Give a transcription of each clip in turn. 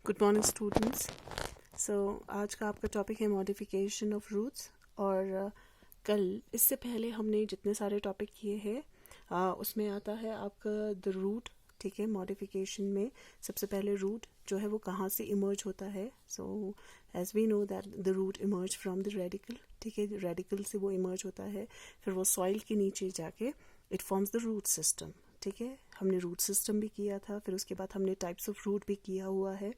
Good morning students. आज का आपका टॉपिक है मॉडिफिकेशन ऑफ रूट्स। और कल इससे पहले हमने जितने सारे टॉपिक किए हैं उसमें आता है आपका द रूट। ठीक है, मॉडिफिकेशन में सबसे पहले रूट जो है वो कहाँ से इमर्ज होता है। So as we know that the root emerge from the radicle. ठीक है, रेडिकल से वो इमर्ज होता है, फिर वो सॉइल के नीचे जाके it forms the root system. ठीक है, हमने रूट सिस्टम भी किया था, फिर उसके बाद हमने टाइप्स ऑफ रूट भी किया हुआ है।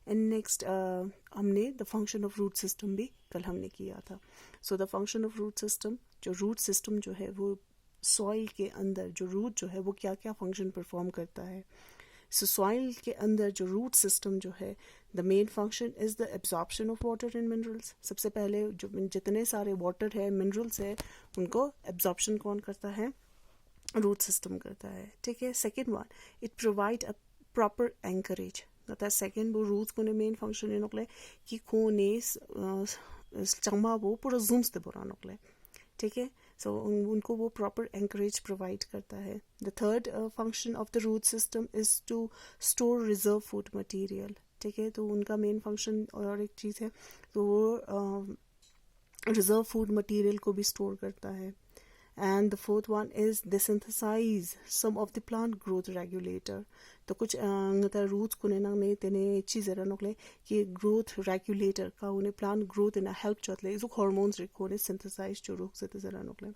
एंड नेक्स्ट हमने the function of root system भी कल हमने किया था। So the function of root system, जो रूट सिस्टम जो है वो सॉइल के अंदर जो रूट जो है वो क्या क्या फंक्शन परफॉर्म करता है। सो सॉइल के अंदर जो रूट सिस्टम जो है, the main function is the absorption of water and minerals. सबसे पहले जो जितने सारे वाटर है, मिनरल्स है, उनको एब्जॉर्प्शन कौन करता है? रूट सिस्टम करता है। ठीक है, second one, it provide a proper anchorage. होता है सेकेंड वो रूट्स को मेन फंक्शन नकले कि खोने चमा वो पूरा जूम्स दे बुरा नकले। ठीक है, सो उनको वो प्रॉपर एंकरेज प्रोवाइड करता है। The third function of the root system is to store reserve food material. ठीक है, तो उनका मेन फंक्शन और एक चीज़ है, तो वो रिजर्व फूड मटेरियल को भी स्टोर करता है। And the fourth one is they synthesize some of the plant growth regulator. तो कुछ रूट्स को ना में तेने चीज़ रनोकले कि ग्रोथ रेगुलेटर का उन्हें प्लांट ग्रोथ इन हेल्प चोतले जो हार्मोन्स रिको ने सिंथेसाइज जो रोक से तेज़ रनोकले.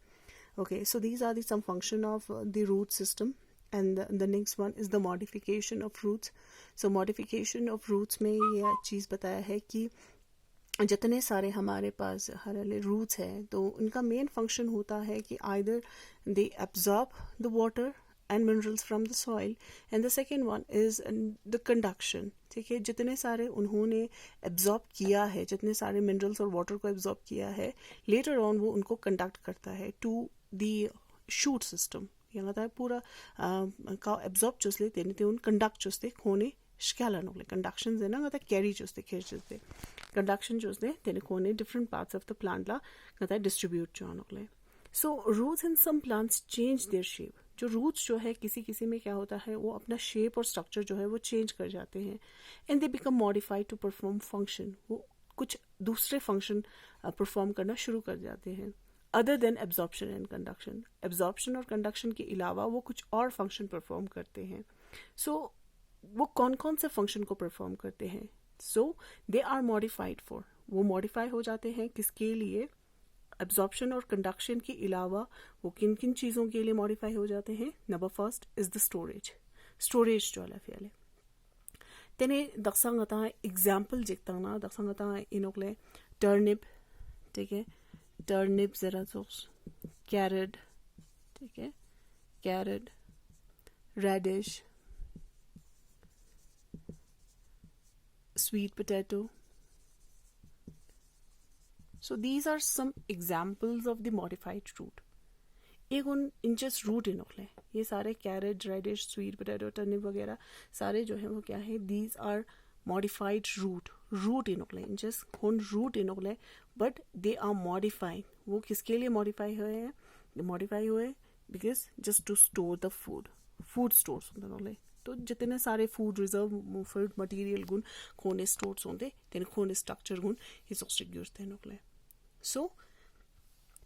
Okay, so these are the some function of the root system. And the next one is the modification of roots. So modification of roots में ये चीज़ बताया है कि जितने सारे हमारे पास हरे रूट्स हैं तो उनका मेन फंक्शन होता है कि either they absorb the water and minerals from the soil, and the second one is the conduction. ठीक है, जितने सारे उन्होंने एब्जॉर्ब किया है, जितने सारे मिनरल्स और वाटर को एब्जॉर्ब किया है, लेटर ऑन वो उनको कंडक्ट करता है टू द शूट सिस्टम। ये पूरा का एब्जॉर्ब चुसले तेने उन कंडक्ट चुसते खोने स्कैला नोकले कंडक्शन है ना कैरी चुसते खेर चुसते कंडक्शन चुसते तेने खोने different parts of the plant ला डिस्ट्रीब्यूट जो नोकले. So roots in some plants change their shape. जो रूट्स जो है किसी किसी में क्या होता है, वो अपना शेप और स्ट्रक्चर जो है वो चेंज कर जाते हैं, and they become modified to perform function. वो कुछ दूसरे फंक्शन परफॉर्म करना शुरू कर जाते हैं other than absorption and conduction. Absorption और कंडक्शन के अलावा वो कुछ और फंक्शन परफॉर्म करते हैं. सो वो कौन कौन से फंक्शन को परफॉर्म करते हैं? सो दे आर मॉडिफाइड फॉर, वो मॉडिफाई हो जाते हैं किसके लिए? एब्जॉर्प्शन और कंडक्शन के अलावा वो किन किन चीज़ों के लिए मॉडिफाई हो जाते हैं? Number first is the storage. Storage जो है फिर तेने दक्षांगता एग्जाम्पल जिकता ना दक्षांगता इनोकले टर्निप. ठीक है, टर्निप जरा सोस, कैरेट. ठीक है, carrot, radish, sweet potato. So these are some examples of the modified root. एक उन इंचेस रूट इनोकले ये सारे carrot, radish, sweet potato, turnip वगैरह सारे जो है वो क्या है? These are modified root. Root इनोकले इंचेस कौन रूट इनोकले, बट दे आर मॉडिफाइड. वो किसके लिए मॉडिफाई हुए हैं? मॉडिफाई हुए because just to store the food. Food stores होते तो जितने सारे फूड रिजर्व फूड मटेरियल गुण खोने स्टोर्स होते तेन खोने स्ट्रक्चर गुण हिस्टोस्टिक यूज थे नोकले. सो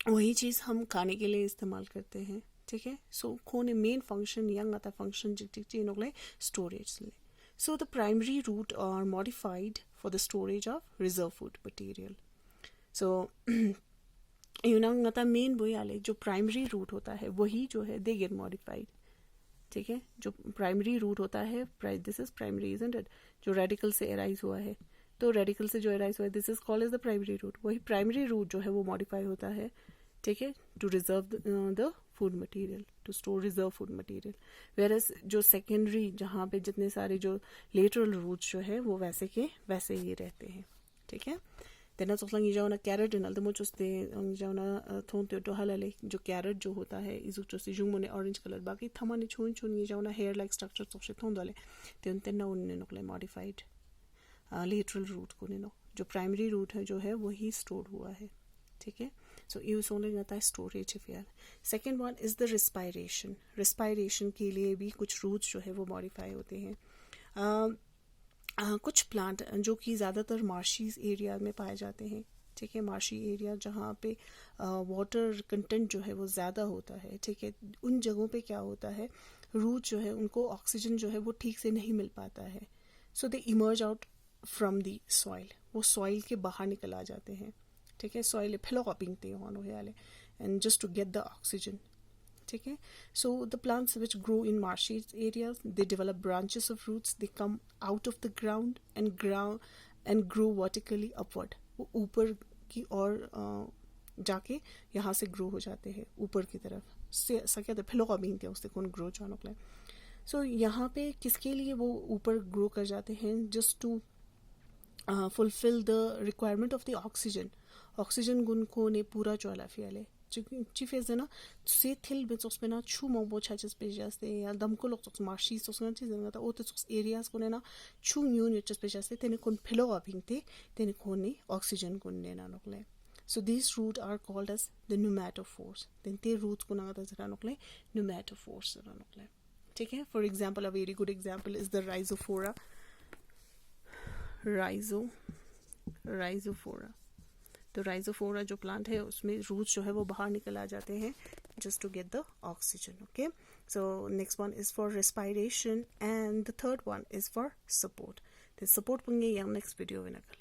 वही चीज़ हम खाने के लिए इस्तेमाल करते हैं. ठीक है, सो खोने मेन फंक्शन यंग आता फंक्शन चिक नोकले स्टोरेज ले. So the primary root are modified for the storage of reserve food material. So यूनांग आता मेन वही आले जो प्राइमरी रूट होता है वही जो है दे गेट मॉडिफाइड. ठीक है, जो प्राइमरी रूट होता है, this is primary isn't it, जो रेडिकल से एराइज हुआ है, तो रेडिकल से जो एराइज हुआ है this is called as the primary root. वही प्राइमरी रूट जो है वो मॉडिफाई होता है. ठीक है, to reserve the food material, to store reserve food material. Where as जो सेकेंडरी जहाँ पे जितने सारे जो लेटरल रूट्स जो है वो वैसे के वैसे ही रहते हैं. ठीक है, तेना सोचला ये जाओ कैरेट इनल तो मुझे जाओ ना थोन तो हलाले जो कैरेट जो होता है इस जो जुंग मोने ऑरेंज कलर बाकी थमाने छुन छुन ये जाओ ना हेयर लाइक स्ट्रक्चर सोचे थोन डाले तेना उन्हें नोकले मॉडिफाइड लेटरल रूट को नो जो प्राइमरी रूट है जो है वही स्टोर हुआ है. ठीक है, सो ये सोने जाता है storage fair. Second one is the respiration. Respiration के लिए भी कुछ रूट्स जो है वो मॉडिफाई होते हैं. कुछ प्लांट जो कि ज़्यादातर मार्शीज एरिया में पाए जाते हैं, ठीक है, मार्शी एरिया जहाँ पे वाटर कंटेंट जो है वो ज़्यादा होता है, ठीक है, उन जगहों पे क्या होता है, रूट जो है उनको ऑक्सीजन जो है वो ठीक से नहीं मिल पाता है, so they emerge out from the soil, वो सॉइल के बाहर निकल आ जाते हैं, ठीक है, सॉइल फिलोकॉपिंग थे वाले and just to get the oxygen, ठीक है. So the plants which grow in marshy areas they develop branches of roots, they come out of the ground and grow vertically upward, वो ऊपर की ओर जाके यहाँ से ग्रो हो जाते हैं ऊपर की तरफ से सके फिलोकॉबिंग थे उससे कौन ग्रो जानोक्ले. सो यहाँ पे किसके लिए वो ऊपर ग्रो कर जाते हैं, just to fulfill the requirement of the oxygen gun ko ne pura chola fiale ci fez na se thil be sos na chu mo bo cha ches pe jaste ya dam ko lok sos marshi sos na ci na ta o te sos areas ko ne na chu new ne ches pe jaste tene kon phelo aping te tene kon ne oxygen gun ne na nokle. So these roots are called as the pneumatophores. Then te roots ko na ta zara nokle pneumatophores na nokle, ठीक है. For example, a very good example is the Rhizophora. तो Rhizophora जो plant है उसमें roots जो है वो बाहर निकल आ जाते हैं just to get the oxygen. Okay, so next one is for respiration and the third one is for support. Support पंगे या नेक्स्ट वीडियो में नकल